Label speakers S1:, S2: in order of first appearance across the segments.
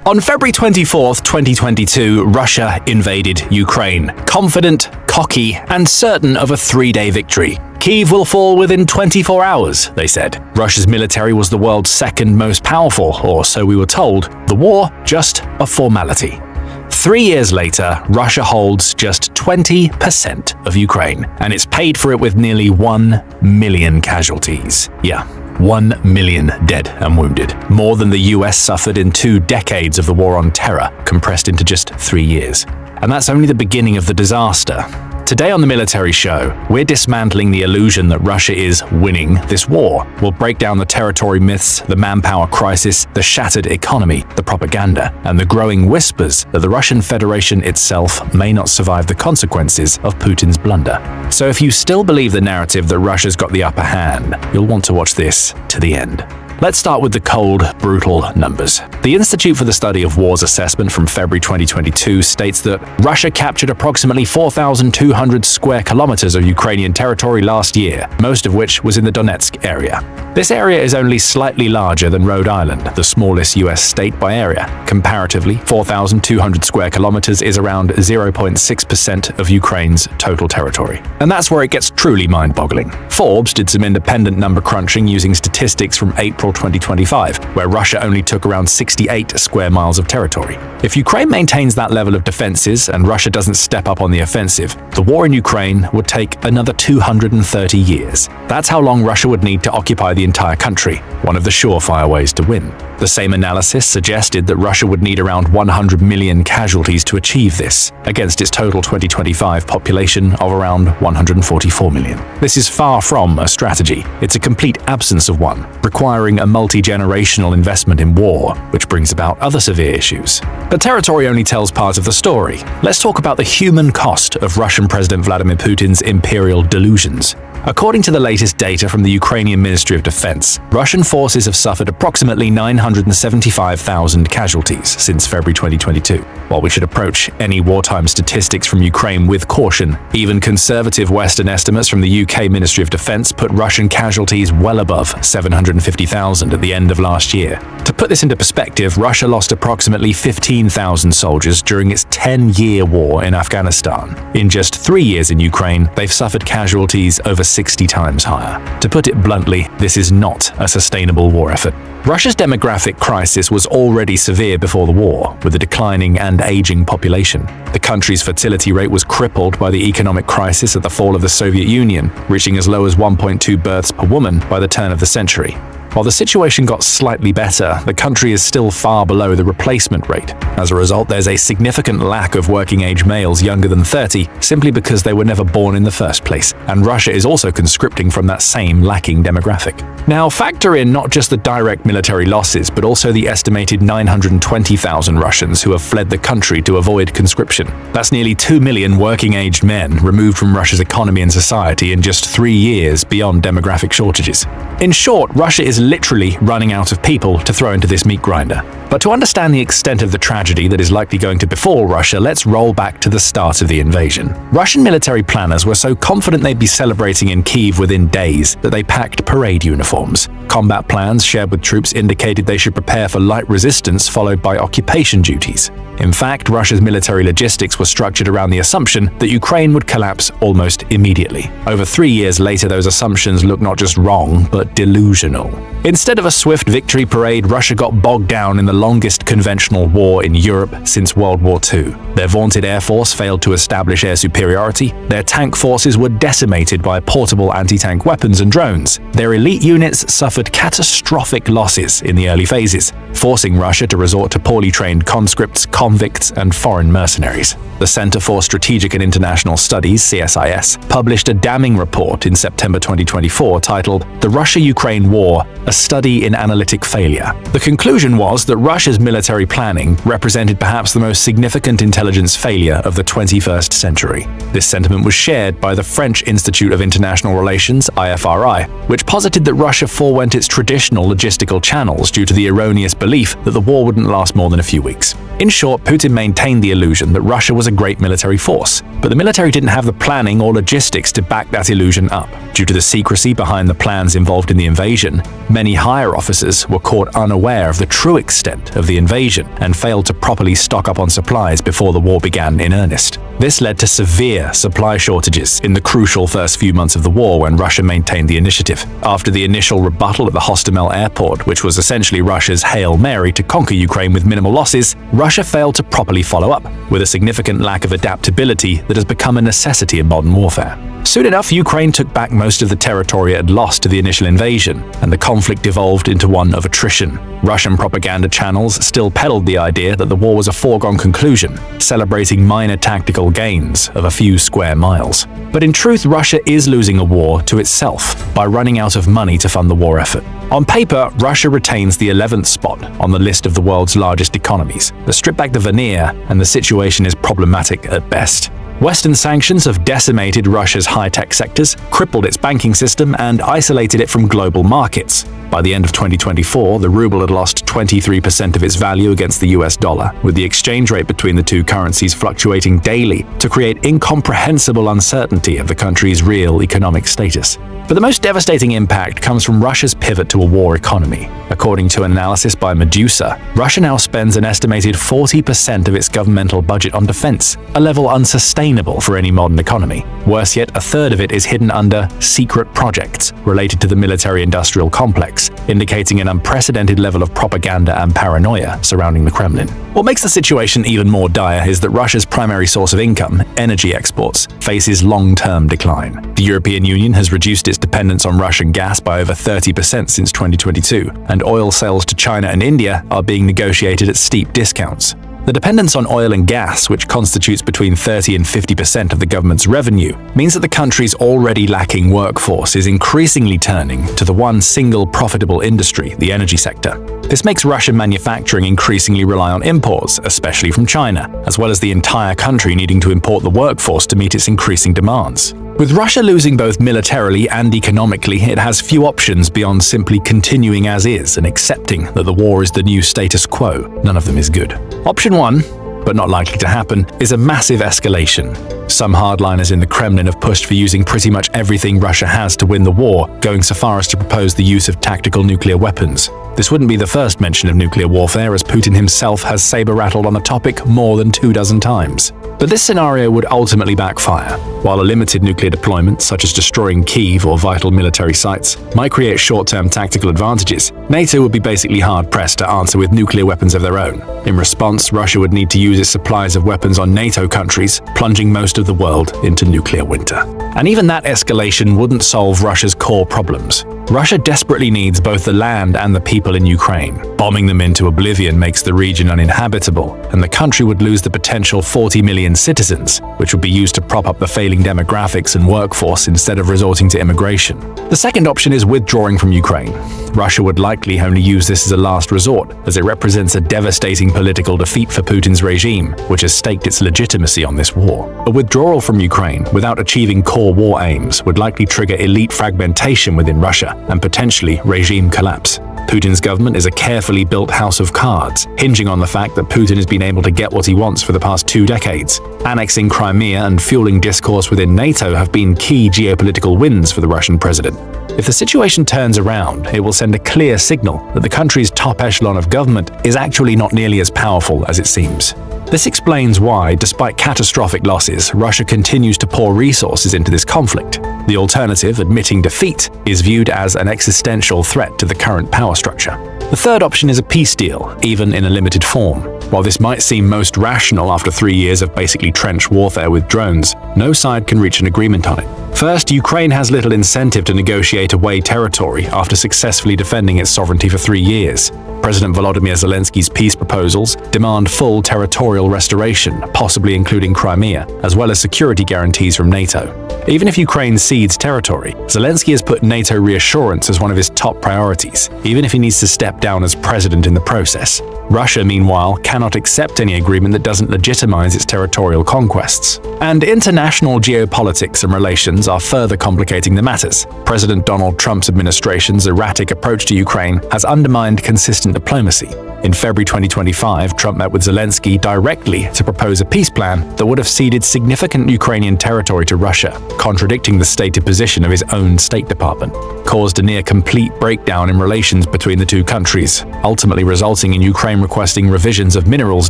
S1: On February 24th, 2022, Russia invaded Ukraine, confident, cocky, and certain of a 3-day victory. Kyiv will fall within 24 hours, they said. Russia's military was the world's second most powerful, or so we were told. The war, just a formality. 3 years later, Russia holds just 20% of Ukraine, and it's paid for it with nearly 1 million casualties. Yeah, 1 million dead and wounded. More than the US suffered in 2 decades of the war on terror, compressed into just 3 years. And that's only the beginning of the disaster. Today on The Military Show, we're dismantling the illusion that Russia is winning this war. We'll break down the territory myths, the manpower crisis, the shattered economy, the propaganda, and the growing whispers that the Russian Federation itself may not survive the consequences of Putin's blunder. So if you still believe the narrative that Russia's got the upper hand, you'll want to watch this to the end. Let's start with the cold, brutal numbers. The Institute for the Study of Wars assessment from February 2022 states that Russia captured approximately 4,200 square kilometers of Ukrainian territory last year, most of which was in the Donetsk area. This area is only slightly larger than Rhode Island, the smallest US state by area. Comparatively, 4,200 square kilometers is around 0.6% of Ukraine's total territory. And that's where it gets truly mind-boggling. Forbes did some independent number crunching using statistics from April 2025, where Russia only took around 68 square miles of territory. If Ukraine maintains that level of defenses and Russia doesn't step up on the offensive, the war in Ukraine would take another 230 years. That's how long Russia would need to occupy the entire country, one of the surefire ways to win. The same analysis suggested that Russia would need around 100 million casualties to achieve this, against its total 2025 population of around 144 million. This is far from a strategy. It's a complete absence of one, requiring a multi-generational investment in war, which brings about other severe issues. But territory only tells part of the story. Let's talk about the human cost of Russian President Vladimir Putin's imperial delusions. According to the latest data from the Ukrainian Ministry of Defense, Russian forces have suffered approximately 975,000 casualties since February 2022. While we should approach any wartime statistics from Ukraine with caution, even conservative Western estimates from the UK Ministry of Defense put Russian casualties well above 750,000 at the end of last year. To put this into perspective, Russia lost approximately 15,000 soldiers during its 10-year war in Afghanistan. In just 3 years in Ukraine, they've suffered casualties over 60 times higher. To put it bluntly, this is not a sustainable war effort. Russia's demographic crisis was already severe before the war, with a declining and aging population. The country's fertility rate was crippled by the economic crisis at the fall of the Soviet Union, reaching as low as 1.2 births per woman by the turn of the century. While the situation got slightly better, the country is still far below the replacement rate. As a result, there's a significant lack of working-age males younger than 30, simply because they were never born in the first place, and Russia is also conscripting from that same lacking demographic. Now, factor in not just the direct military losses, but also the estimated 920,000 Russians who have fled the country to avoid conscription. That's nearly 2 million working-aged men removed from Russia's economy and society in just 3 years beyond demographic shortages. In short, Russia is literally running out of people to throw into this meat grinder. But to understand the extent of the tragedy that is likely going to befall Russia, let's roll back to the start of the invasion. Russian military planners were so confident they'd be celebrating in Kyiv within days that they packed parade uniforms. Combat plans shared with troops indicated they should prepare for light resistance followed by occupation duties. In fact, Russia's military logistics were structured around the assumption that Ukraine would collapse almost immediately. Over 3 years later, those assumptions look not just wrong, but delusional. Instead of a swift victory parade, Russia got bogged down in the longest conventional war in Europe since World War II. Their vaunted air force failed to establish air superiority, their tank forces were decimated by portable anti-tank weapons and drones, their elite units suffered catastrophic losses in the early phases, forcing Russia to resort to poorly trained conscripts, convicts, and foreign mercenaries. The Center for Strategic and International Studies, CSIS, published a damning report in September 2024 titled "The Russia-Ukraine War, a Study in Analytic Failure." The conclusion was that Russia's military planning represented perhaps the most significant intelligence failure of the 21st century. This sentiment was shared by the French Institute of International Relations, IFRI, which posited that Russia forewent its traditional logistical channels due to the erroneous belief that the war wouldn't last more than a few weeks. In short, Putin maintained the illusion that Russia was a great military force, but the military didn't have the planning or logistics to back that illusion up. Due to the secrecy behind the plans involved in the invasion, many higher officers were caught unaware of the true extent of the invasion and failed to properly stock up on supplies before the war began in earnest. This led to severe supply shortages in the crucial first few months of the war when Russia maintained the initiative. After the initial rebuttal at the Hostomel airport, which was essentially Russia's Hail Mary to conquer Ukraine with minimal losses, Russia failed to properly follow up, with a significant lack of adaptability that has become a necessity in modern warfare. Soon enough, Ukraine took back most of the territory it had lost to the initial invasion, and the conflict devolved into one of attrition. Russian propaganda channels still peddled the idea that the war was a foregone conclusion, celebrating minor tactical gains of a few square miles. But in truth, Russia is losing a war to itself by running out of money to fund the war effort. On paper, Russia retains the 11th spot on the list of the world's largest economies. But strip back the veneer, and the situation is problematic at best. Western sanctions have decimated Russia's high-tech sectors, crippled its banking system, and isolated it from global markets. By the end of 2024, the ruble had lost 23% of its value against the US dollar, with the exchange rate between the two currencies fluctuating daily to create incomprehensible uncertainty of the country's real economic status. But the most devastating impact comes from Russia's pivot to a war economy. According to an analysis by Medusa, Russia now spends an estimated 40% of its governmental budget on defense, a level unsustainable for any modern economy. Worse yet, a third of it is hidden under secret projects related to the military-industrial complex, indicating an unprecedented level of propaganda and paranoia surrounding the Kremlin. What makes the situation even more dire is that Russia's primary source of income, energy exports, faces long-term decline. The European Union has reduced its dependence on Russian gas by over 30% since 2022, and oil sales to China and India are being negotiated at steep discounts. The dependence on oil and gas, which constitutes between 30 and 50% of the government's revenue, means that the country's already lacking workforce is increasingly turning to the one single profitable industry, the energy sector. This makes Russian manufacturing increasingly rely on imports, especially from China, as well as the entire country needing to import the workforce to meet its increasing demands. With Russia losing both militarily and economically, it has few options beyond simply continuing as is and accepting that the war is the new status quo. None of them is good. Option 1, but not likely to happen, is a massive escalation. Some hardliners in the Kremlin have pushed for using pretty much everything Russia has to win the war, going so far as to propose the use of tactical nuclear weapons. This wouldn't be the first mention of nuclear warfare, as Putin himself has saber-rattled on the topic more than 24 times. But this scenario would ultimately backfire. While a limited nuclear deployment, such as destroying Kyiv or vital military sites, might create short-term tactical advantages, NATO would be basically hard-pressed to answer with nuclear weapons of their own. In response, Russia would need to use its supplies of weapons on NATO countries, plunging most of the world into nuclear winter. And even that escalation wouldn't solve Russia's core problems. Russia desperately needs both the land and the people in Ukraine. Bombing them into oblivion makes the region uninhabitable, and the country would lose the potential 40 million citizens, which would be used to prop up the failing demographics and workforce instead of resorting to immigration. The second option is withdrawing from Ukraine. Russia would likely only use this as a last resort, as it represents a devastating political defeat for Putin's regime, which has staked its legitimacy on this war. A withdrawal from Ukraine without achieving core war aims would likely trigger elite fragmentation within Russia and potentially regime collapse. Putin's government is a carefully built house of cards, hinging on the fact that Putin has been able to get what he wants for the past 2 decades. Annexing Crimea and fueling discourse within NATO have been key geopolitical wins for the Russian president. If the situation turns around, it will send a clear signal that the country's top echelon of government is actually not nearly as powerful as it seems. This explains why, despite catastrophic losses, Russia continues to pour resources into this conflict. The alternative, admitting defeat, is viewed as an existential threat to the current power structure. The third option is a peace deal, even in a limited form. While this might seem most rational after 3 years of basically trench warfare with drones, no side can reach an agreement on it. First, Ukraine has little incentive to negotiate away territory after successfully defending its sovereignty for 3 years. President Volodymyr Zelensky's peace proposals demand full territorial restoration, possibly including Crimea, as well as security guarantees from NATO. Even if Ukraine cedes territory, Zelensky has put NATO reassurance as one of his top priorities, even if he needs to step down as president in the process. Russia, meanwhile, cannot accept any agreement that doesn't legitimize its territorial conquests. And international geopolitics and relations are further complicating the matters. President Donald Trump's administration's erratic approach to Ukraine has undermined consistent diplomacy. In February 2025, Trump met with Zelensky directly to propose a peace plan that would have ceded significant Ukrainian territory to Russia, contradicting the stated position of his own State Department, caused a near-complete breakdown in relations between the two countries, ultimately resulting in Ukraine requesting revisions of minerals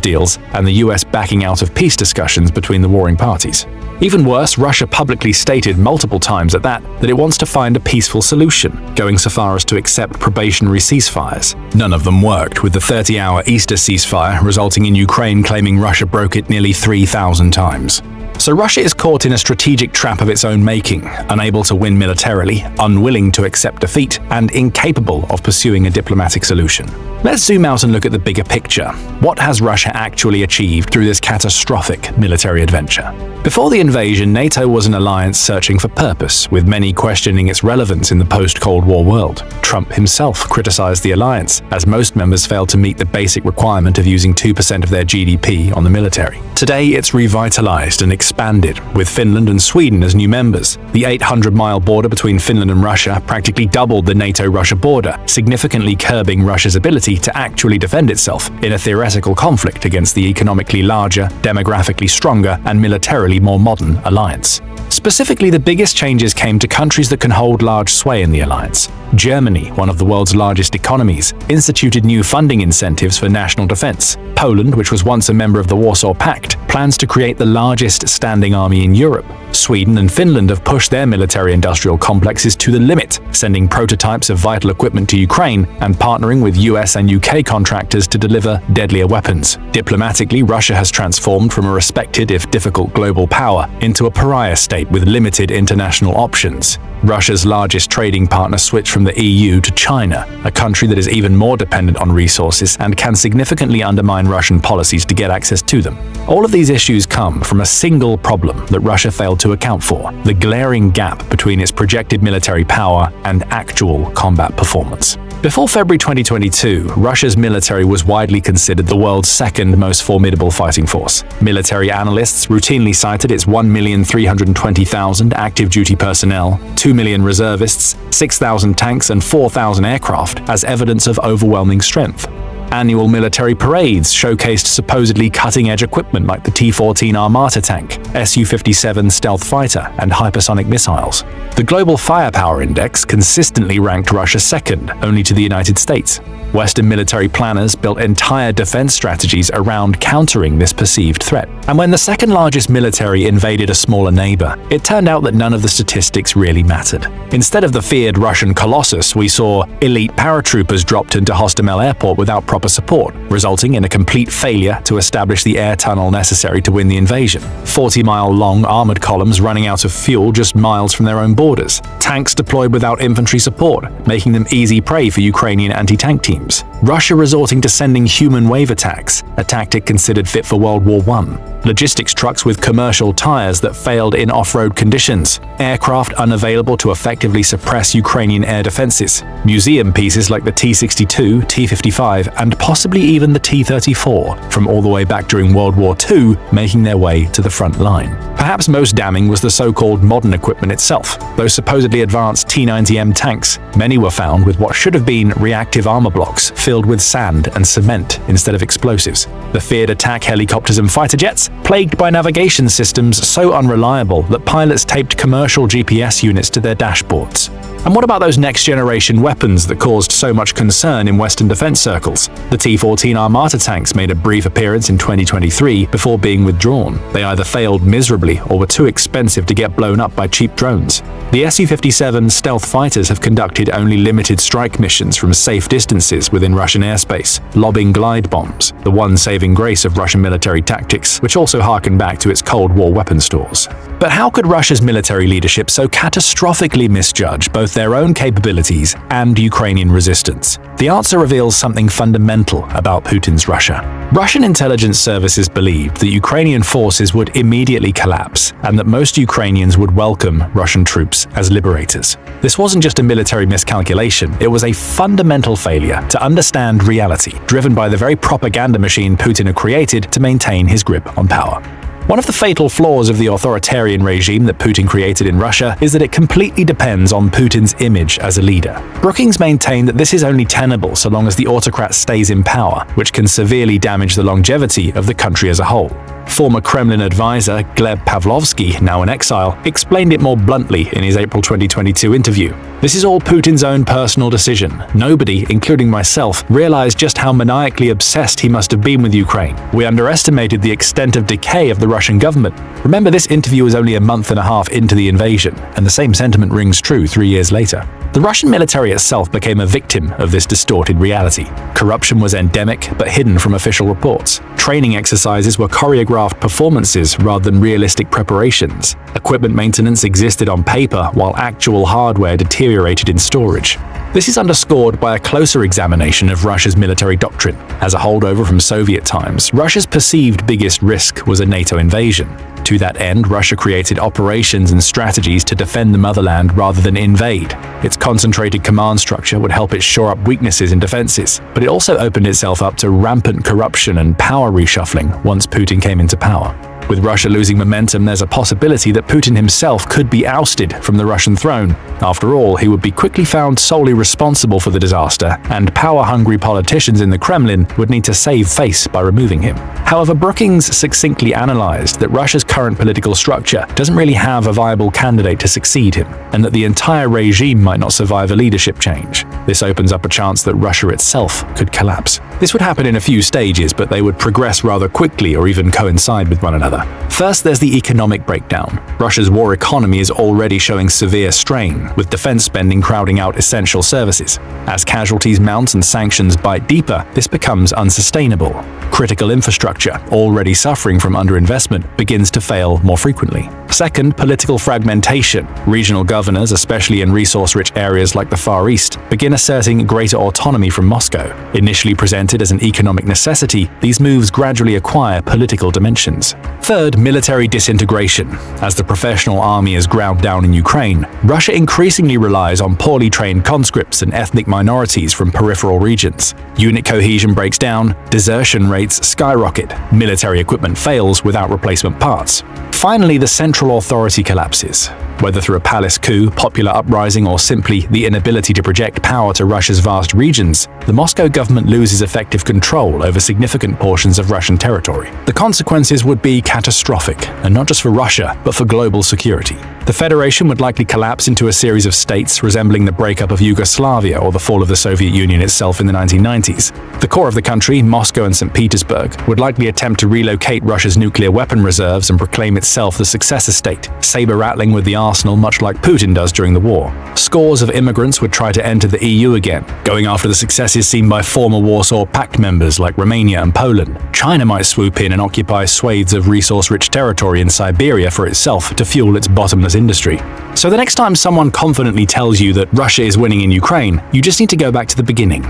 S1: deals and the US backing out of peace discussions between the warring parties. Even worse, Russia publicly stated multiple times at that it wants to find a peaceful solution, going so far as to accept probationary ceasefires. None of them worked, with the 30-hour Easter ceasefire resulting in Ukraine claiming Russia broke it nearly 3,000 times. So Russia is caught in a strategic trap of its own making, unable to win militarily, unwilling to accept defeat, and incapable of pursuing a diplomatic solution. Let's zoom out and look at the bigger picture. What has Russia actually achieved through this catastrophic military adventure? Before the invasion, NATO was an alliance searching for purpose, with many questioning its relevance in the post-Cold War world. Trump himself criticized the alliance, as most members failed to meet the basic requirement of using 2% of their GDP on the military. Today, it's revitalized and expanded, with Finland and Sweden as new members. The 800-mile border between Finland and Russia practically doubled the NATO-Russia border, significantly curbing Russia's ability to actually defend itself in a theoretical conflict against the economically larger, demographically stronger, and militarily more modern alliance. Specifically, the biggest changes came to countries that can hold large sway in the alliance. Germany, one of the world's largest economies, instituted new funding incentives for national defense. Poland, which was once a member of the Warsaw Pact, plans to create the largest standing army in Europe. Sweden and Finland have pushed their military-industrial complexes to the limit, sending prototypes of vital equipment to Ukraine and partnering with US and UK contractors to deliver deadlier weapons. Diplomatically, Russia has transformed from a respected, if difficult, global power into a pariah state with limited international options. Russia's largest trading partner switched from the EU to China, a country that is even more dependent on resources and can significantly undermine Russian policies to get access to them. All of these issues come from a single problem that Russia failed to account for: the glaring gap between its projected military power and actual combat performance. Before February 2022, Russia's military was widely considered the world's second most formidable fighting force. Military analysts routinely cited its 1,320,000 active duty personnel, 2 million reservists, 6,000 tanks, and 4,000 aircraft as evidence of overwhelming strength. Annual military parades showcased supposedly cutting-edge equipment like the T-14 Armata tank, Su-57 stealth fighter, and hypersonic missiles. The Global Firepower Index consistently ranked Russia second, only to the United States. Western military planners built entire defense strategies around countering this perceived threat. And when the second-largest military invaded a smaller neighbor, it turned out that none of the statistics really mattered. Instead of the feared Russian colossus, we saw elite paratroopers dropped into Hostomel Airport without proper support, resulting in a complete failure to establish the air tunnel necessary to win the invasion. 40-mile-long armored columns running out of fuel just miles from their own borders. Tanks deployed without infantry support, making them easy prey for Ukrainian anti-tank teams. Russia resorting to sending human wave attacks, a tactic considered fit for World War I. Logistics trucks with commercial tires that failed in off-road conditions. Aircraft unavailable to effectively suppress Ukrainian air defenses. Museum pieces like the T-62, T-55, and possibly even the T-34, from all the way back during World War II, making their way to the front line. Perhaps most damning was the so-called modern equipment itself. Those supposedly advanced T-90M tanks, many were found with what should have been reactive armor blocks filled with sand and cement instead of explosives. The feared attack helicopters and fighter jets, plagued by navigation systems so unreliable that pilots taped commercial GPS units to their dashboards. And what about those next-generation weapons that caused so much concern in Western defense circles? The T-14 Armata tanks made a brief appearance in 2023 before being withdrawn. They either failed miserably or were too expensive to get blown up by cheap drones. The Su-57 stealth fighters have conducted only limited strike missions from safe distances within Russian airspace, lobbing glide bombs, the one saving grace of Russian military tactics, which also harken back to its Cold War weapon stores. But how could Russia's military leadership so catastrophically misjudge both their own capabilities and Ukrainian resistance? The answer reveals something fundamental about Putin's Russia. Russian intelligence services believed that Ukrainian forces would immediately collapse and that most Ukrainians would welcome Russian troops as liberators. This wasn't just a military miscalculation, it was a fundamental failure to understand reality, driven by the very propaganda machine Putin had created to maintain his grip on power. One of the fatal flaws of the authoritarian regime that Putin created in Russia is that it completely depends on Putin's image as a leader. Brookings maintained that this is only tenable so long as the autocrat stays in power, which can severely damage the longevity of the country as a whole. Former Kremlin advisor Gleb Pavlovsky, now in exile, explained it more bluntly in his April 2022 interview. "This is all Putin's own personal decision. Nobody, including myself, realized just how maniacally obsessed he must have been with Ukraine. We underestimated the extent of decay of the Russian government." Remember, this interview was only a month and a half into the invasion, and the same sentiment rings true 3 years later. The Russian military itself became a victim of this distorted reality. Corruption was endemic, but hidden from official reports. Training exercises were choreographed performances rather than realistic preparations. Equipment maintenance existed on paper, while actual hardware deteriorated in storage. This is underscored by a closer examination of Russia's military doctrine. As a holdover from Soviet times, Russia's perceived biggest risk was a NATO invasion. To that end, Russia created operations and strategies to defend the motherland rather than invade. Its concentrated command structure would help it shore up weaknesses in defenses, but it also opened itself up to rampant corruption and power reshuffling once Putin came into power. With Russia losing momentum, there's a possibility that Putin himself could be ousted from the Russian throne. After all, he would be quickly found solely responsible for the disaster, and power-hungry politicians in the Kremlin would need to save face by removing him. However, Brookings succinctly analyzed that Russia's current political structure doesn't really have a viable candidate to succeed him, and that the entire regime might not survive a leadership change. This opens up a chance that Russia itself could collapse. This would happen in a few stages, but they would progress rather quickly or even coincide with one another. First, there's the economic breakdown. Russia's war economy is already showing severe strain, with defense spending crowding out essential services. As casualties mount and sanctions bite deeper, this becomes unsustainable. Critical infrastructure, already suffering from underinvestment, begins to fail more frequently. Second, political fragmentation. Regional governors, especially in resource-rich areas like the Far East, begin asserting greater autonomy from Moscow. Initially presented as an economic necessity, these moves gradually acquire political dimensions. Third, military disintegration. As the professional army is ground down in Ukraine, Russia increasingly relies on poorly trained conscripts and ethnic minorities from peripheral regions. Unit cohesion breaks down, desertion rates skyrocket, military equipment fails without replacement parts. Finally, the central authority collapses. Whether through a palace coup, popular uprising, or simply the inability to project power to Russia's vast regions, the Moscow government loses effective control over significant portions of Russian territory. The consequences would be catastrophic, and not just for Russia, but for global security. The Federation would likely collapse into a series of states resembling the breakup of Yugoslavia or the fall of the Soviet Union itself in the 1990s. The core of the country, Moscow and St. Petersburg, would likely attempt to relocate Russia's nuclear weapon reserves and proclaim itself the successor state, saber-rattling with the arsenal much like Putin does during the war. Scores of immigrants would try to enter the EU again, going after the successes seen by former Warsaw Pact members like Romania and Poland. China might swoop in and occupy swathes of resource-rich territory in Siberia for itself to fuel its bottomless industry. So the next time someone confidently tells you that Russia is winning in Ukraine, you just need to go back to the beginning.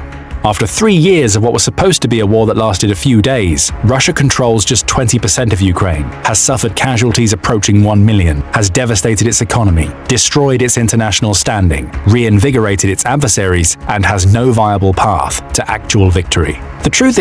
S1: After 3 years of what was supposed to be a war that lasted a few days, Russia controls just 20% of Ukraine, has suffered casualties approaching 1 million, has devastated its economy, destroyed its international standing, reinvigorated its adversaries, and has no viable path to actual victory. The truth is,